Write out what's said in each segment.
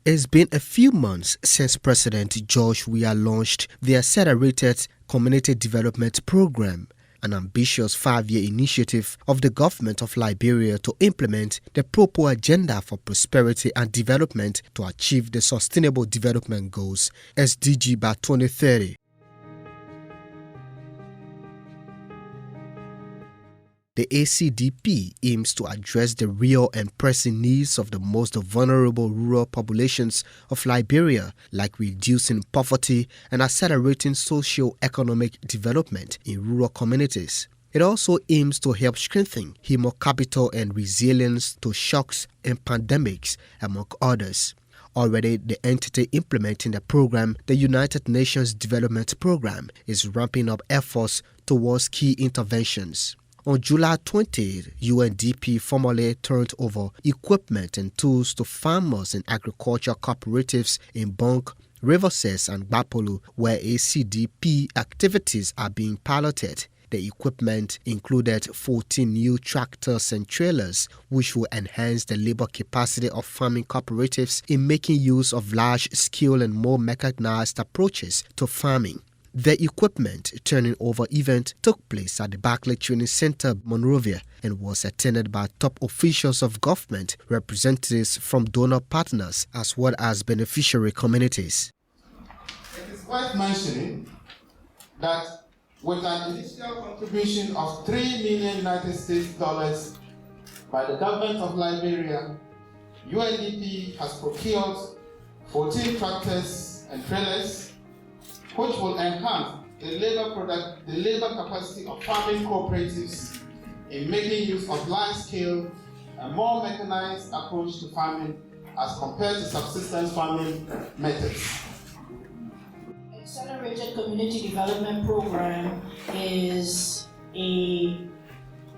It's been a few months since President George Weah launched the Accelerated Community Development Program, an ambitious 5-year initiative of the government of Liberia to implement the Propo Agenda for Prosperity and Development to achieve the Sustainable Development Goals (SDG) by 2030. The ACDP aims to address the real and pressing needs of the most vulnerable rural populations of Liberia, like reducing poverty and accelerating socio-economic development in rural communities. It also aims to help strengthen human capital and resilience to shocks and pandemics, among others. Already, the entity implementing the program, the United Nations Development Program, is ramping up efforts towards key interventions. On July 20th, UNDP formally turned over equipment and tools to farmers and agriculture cooperatives in Bonk, Riverses and Bapolu, where ACDP activities are being piloted. The equipment included 14 new tractors and trailers, which will enhance the labor capacity of farming cooperatives in making use of large-scale and more mechanized approaches to farming. The equipment turning over event took place at the Barclay Training Center, Monrovia, and was attended by top officials of government, representatives from donor partners, as well as beneficiary communities. It is worth mentioning that with an initial contribution of $3 million US by the government of Liberia, UNDP has procured 14 tractors and trailers, which will enhance the labor capacity of farming cooperatives in making use of large-scale and more mechanized approach to farming as compared to subsistence farming methods. Accelerated Community Development Program is a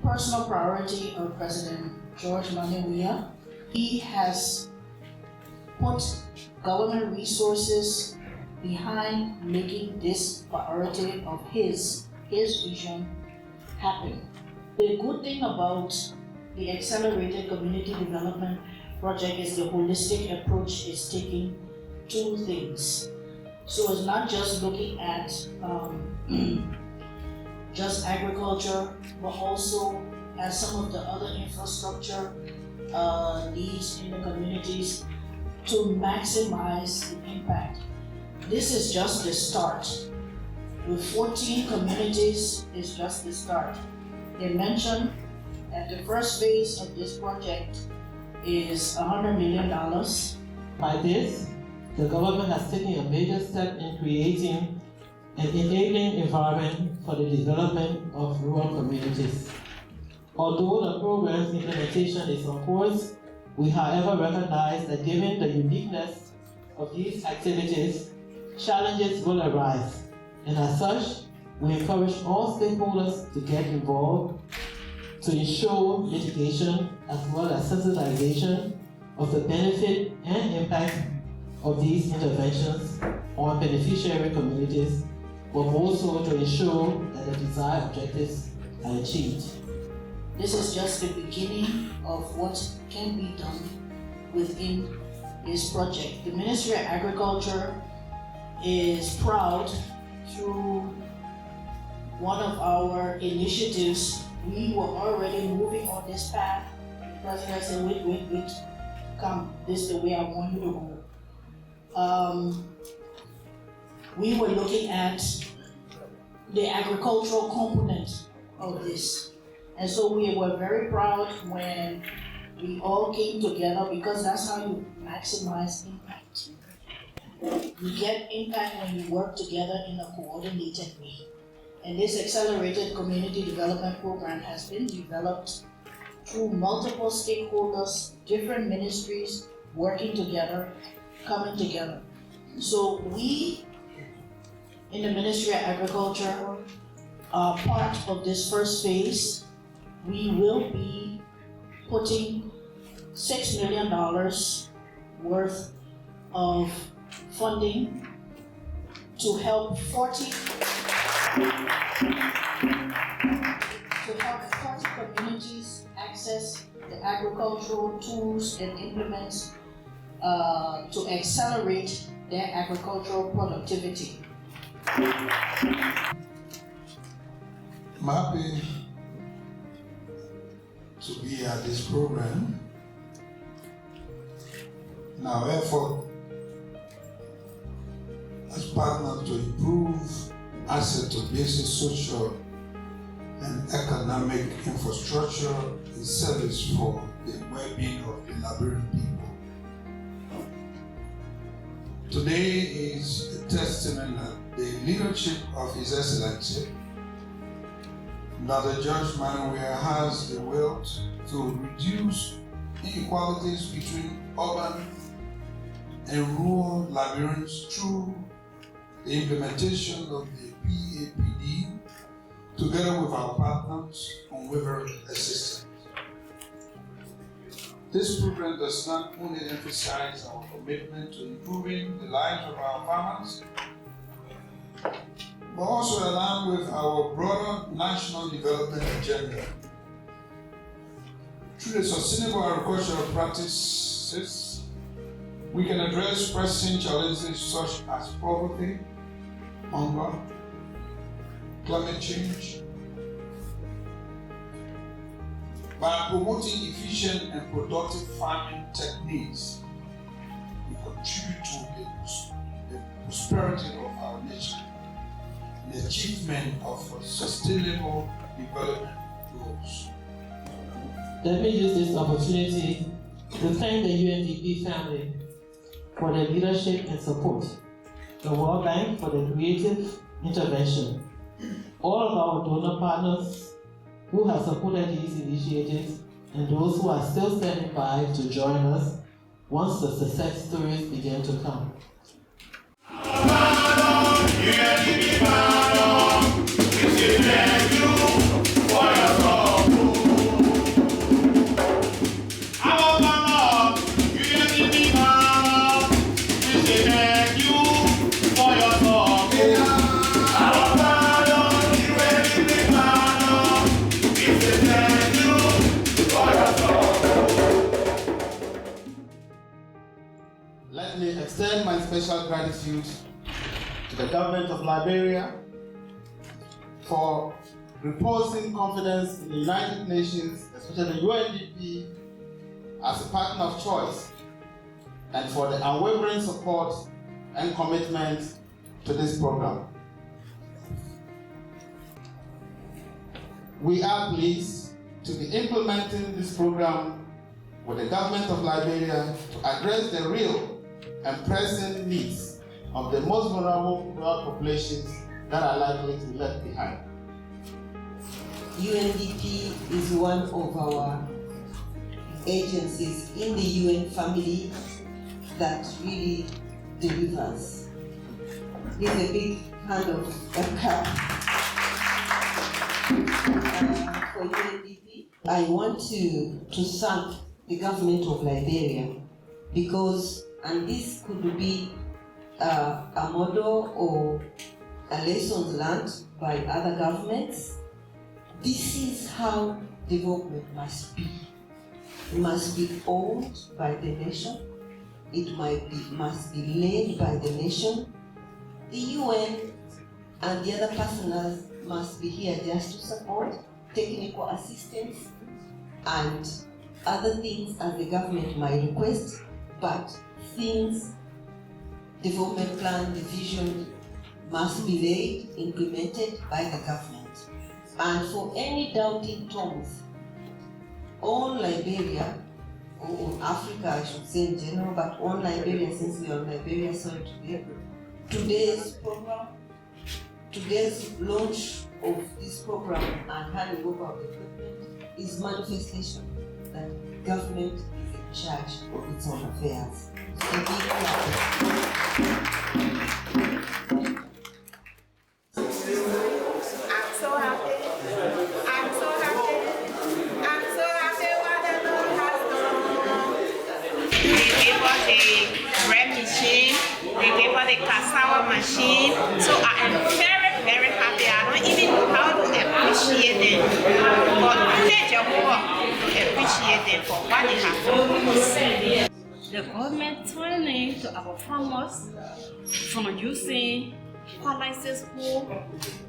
personal priority of President George Weah. He has put government resources behind making this priority of his vision happen. The good thing about the Accelerated Community Development Project is the holistic approach is taking two things. So it's not just looking at just agriculture, but also at some of the other infrastructure needs in the communities to maximize the impact. This is just the start. With 14 communities is just the start. They mentioned that the first phase of this project is $100 million. By this, the government has taken a major step in creating an enabling environment for the development of rural communities. Although the program's implementation is on course, we however recognize that given the uniqueness of these activities, challenges will arise, and as such, we encourage all stakeholders to get involved to ensure mitigation as well as sensitization of the benefit and impact of these interventions on beneficiary communities, but also to ensure that the desired objectives are achieved. This is just the beginning of what can be done within this project. The Ministry of Agriculture is proud through one of our initiatives. We were already moving on this path. The president said, wait, come, this is the way I want you to go. We were looking at the agricultural component of this. And so we were very proud when we all came together, because that's how you maximize impact. You get impact when you work together in a coordinated way. And this Accelerated Community Development Program has been developed through multiple stakeholders, different ministries working together, coming together. So we, in the Ministry of Agriculture, are part of this first phase. We will be putting $6 million worth of funding to help 40 communities access the agricultural tools and implements to accelerate their agricultural productivity. I'm happy to be at this program. In our effort as partners to improve access to basic social and economic infrastructure in service for the well-being of the Liberian people. Today is a testament that the leadership of His Excellency, Dr. George Manuel, has the will to reduce inequalities between urban and rural Liberians through the implementation of the PAPD, together with our partners, unwavering assistance. This program does not only emphasize our commitment to improving the lives of our farmers, but also align with our broader national development agenda. Through the sustainable agricultural practices, we can address pressing challenges such as poverty, hunger, climate change. By promoting efficient and productive farming techniques, we contribute to the prosperity of our nation and the achievement of sustainable development goals. Let me use this opportunity to thank the UNDP family for their leadership and support, the World Bank for their creative intervention, all of our donor partners who have supported these initiatives, and those who are still standing by to join us once the success stories begin to come. Let me extend my special gratitude to the government of Liberia for reposing confidence in the United Nations, especially the UNDP, as a partner of choice, and for the unwavering support and commitment to this program. We are pleased to be implementing this program with the government of Liberia to address the real and pressing needs of the most vulnerable rural populations that are likely to be left behind. UNDP is one of our agencies in the UN family that really delivers. It's a big hand of a clap for UNDP. I want to thank the government of Liberia because, and this could be a model or a lesson learned by other governments. This is how development must be. It must be owned by the nation. It must be led by the nation. The UN and the other partners must be here just to support technical assistance and other things as the government might request, but things, development plan, the vision must be laid, implemented by the government. And for any doubting tongues on Liberia, or on Africa I should say in general, but on Liberia, since we are on Liberia soil today, today's program, today's launch of this program and handing over of equipment is manifestation that government is in charge of its own affairs. So a big clap. The cassava machine, so I am very, very happy. I don't even know how to appreciate them, but only Jehovah to appreciate them for what they have done. the government turning to our farmers from using paralysis hoe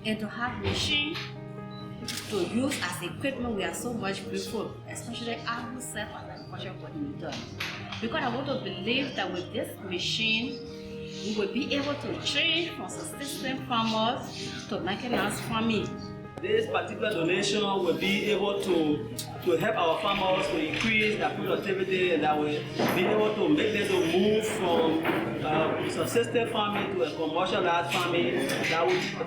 and to have machine to use as equipment. We are so much grateful, especially I who serve as agriculture coordinator, because I want to believe that with this machine we will be able to change from subsistence farmers to mechanized farming. This particular donation will be able to help our farmers to increase their productivity, and that will be able to make them to move from subsistence farming to a commercialized farming.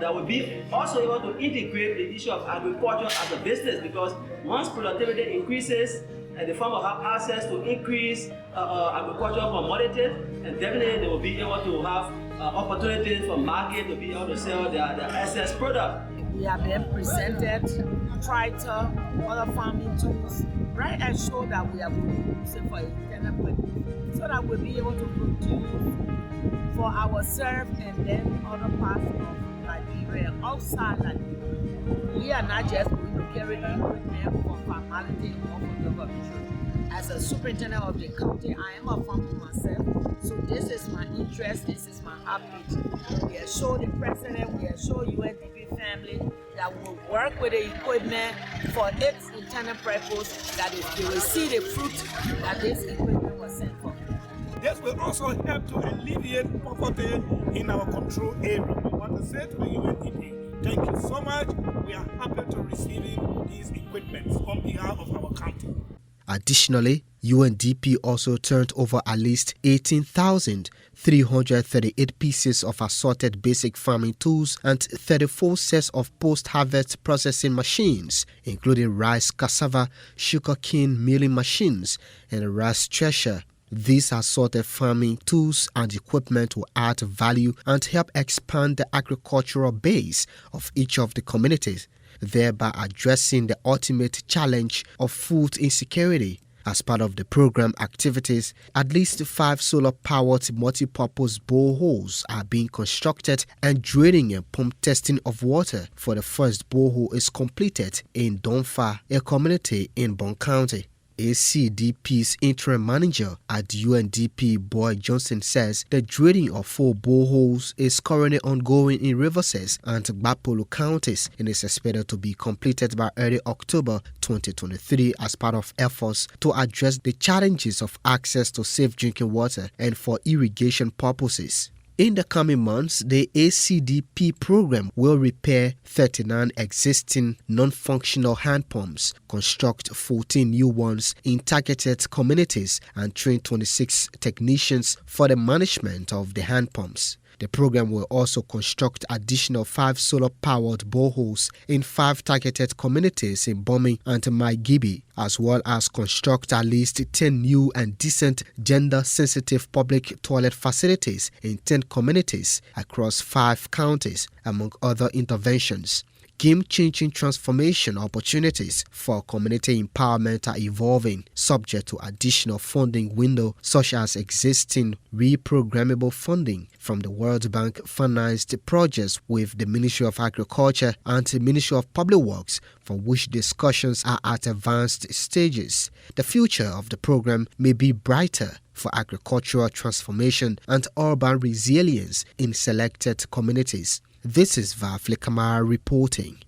That will be also able to integrate the issue of agriculture as a business, because once productivity increases and the farmer have access to increase agricultural commodities, and definitely they will be able to have opportunities for market to be able to sell their excess product. We have been presented tractor, other farming tools, right, and show that we are going to use it for internal purpose, so that we'll be able to produce for ourselves and then other parts of Liberia, outside Liberia. We are not just going to carry equipment for formality or for government. As a superintendent of the county, I am a farmer myself, so this is my interest, this is my habit. We assure the president, we assure UNDP family that we'll work with the equipment for its intended purpose, that is, they will see the fruit that this equipment was sent for. This will also help to alleviate poverty in our control area. We want to say to the UNDP, thank you so much. We are happy to receiving these equipments on behalf of our county. Additionally, UNDP also turned over at least 18,338 pieces of assorted basic farming tools and 34 sets of post-harvest processing machines, including rice, cassava, sugarcane milling machines, and a rice thresher. These assorted farming tools and equipment will add value and help expand the agricultural base of each of the communities, thereby addressing the ultimate challenge of food insecurity. As part of the program activities, at least 5 solar-powered multi-purpose boreholes are being constructed, and drilling and pump testing of water for the first borehole is completed in Donfa, a community in Bon County. ACDP's interim manager at UNDP, Boy Johnson, says the drilling of 4 boreholes is currently ongoing in Riverside and Gbapolo counties and is expected to be completed by early October 2023 as part of efforts to address the challenges of access to safe drinking water and for irrigation purposes. In the coming months, the ACDP program will repair 39 existing non-functional hand pumps, construct 14 new ones in targeted communities, and train 26 technicians for the management of the hand pumps. The program will also construct additional 5 solar-powered boreholes in 5 targeted communities in Bomi and Maigibi, as well as construct at least 10 new and decent gender-sensitive public toilet facilities in 10 communities across 5 counties, among other interventions. Game-changing transformation opportunities for community empowerment are evolving, subject to additional funding window such as existing reprogrammable funding from the World Bank-financed projects with the Ministry of Agriculture and the Ministry of Public Works, for which discussions are at advanced stages. The future of the program may be brighter for agricultural transformation and urban resilience in selected communities. This is Vafli Kamara reporting.